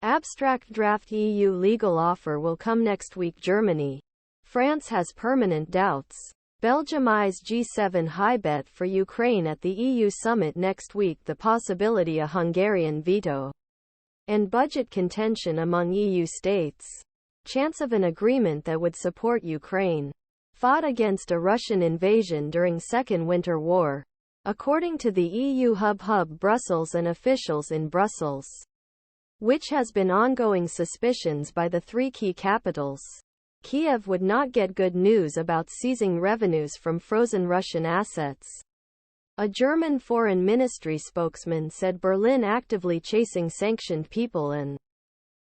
Abstract draft EU legal offer will come next week. Germany. France has permanent doubts. Belgium Eyes G7 High bet for Ukraine at the EU summit next week. The possibility a Hungarian veto and budget contention among EU states. Chance of an agreement that would support Ukraine. Fought against a Russian invasion during Second Winter War. According to the EU hub Brussels and officials in Brussels, which has been ongoing suspicions by the three key capitals. Kiev would not get good news about seizing revenues from frozen Russian assets. A German foreign ministry spokesman said Berlin actively chasing sanctioned people and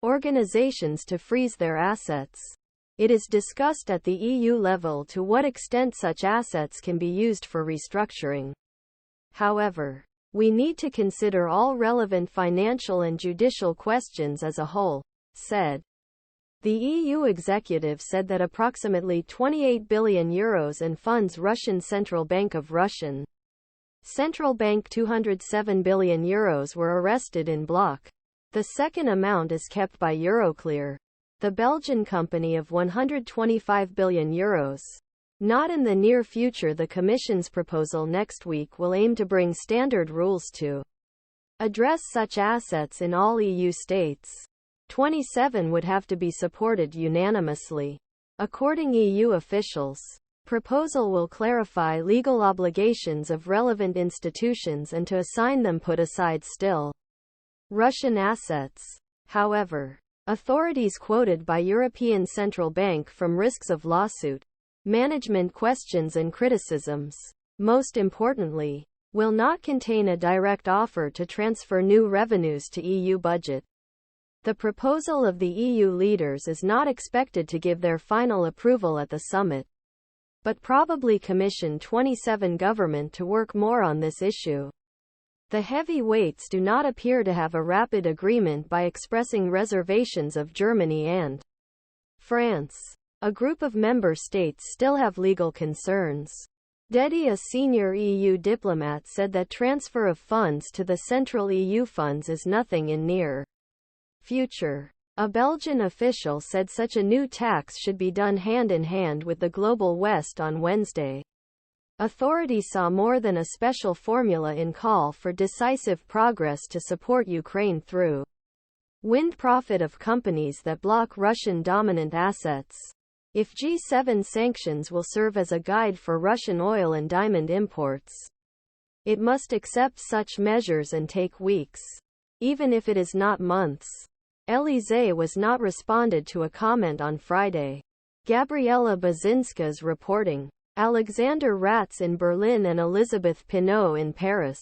organizations to freeze their assets. It is discussed at the EU level to what extent such assets can be used for restructuring. However, we need to consider all relevant financial and judicial questions as a whole, said. The EU executive said that approximately €28 billion in funds Russian Central Bank of Russian Central Bank €207 billion were arrested in block. The second amount is kept by Euroclear, the Belgian company of €125 billion. Not in the near future. The Commission's proposal next week will aim to bring standard rules to address such assets in all EU states. 27 would have to be supported unanimously. According EU officials, proposal will clarify legal obligations of relevant institutions and to assign them put aside still Russian assets. However, authorities quoted by European Central Bank from risks of lawsuit, management questions and criticisms, most importantly, will not contain a direct offer to transfer new revenues to EU budget. The proposal of the EU leaders is not expected to give their final approval at the summit, but probably commission 27 government to work more on this issue. The heavyweights do not appear to have a rapid agreement by expressing reservations of Germany and France. A group of member states still have legal concerns. Dedi, a senior EU diplomat, said that transfer of funds to the central EU funds is nothing in near future. A Belgian official said such a new tax should be done hand in hand with the Global West on Wednesday. Authorities saw more than a special formula in call for decisive progress to support Ukraine through wind profit of companies that block Russian dominant assets. If G7 sanctions will serve as a guide for Russian oil and diamond imports, it must accept such measures and take weeks, even if it is not months. Elysee was not responded to a comment on Friday. Gabriela Baczynska's reporting. Alexander Ratz in Berlin and Elizabeth Pineau in Paris.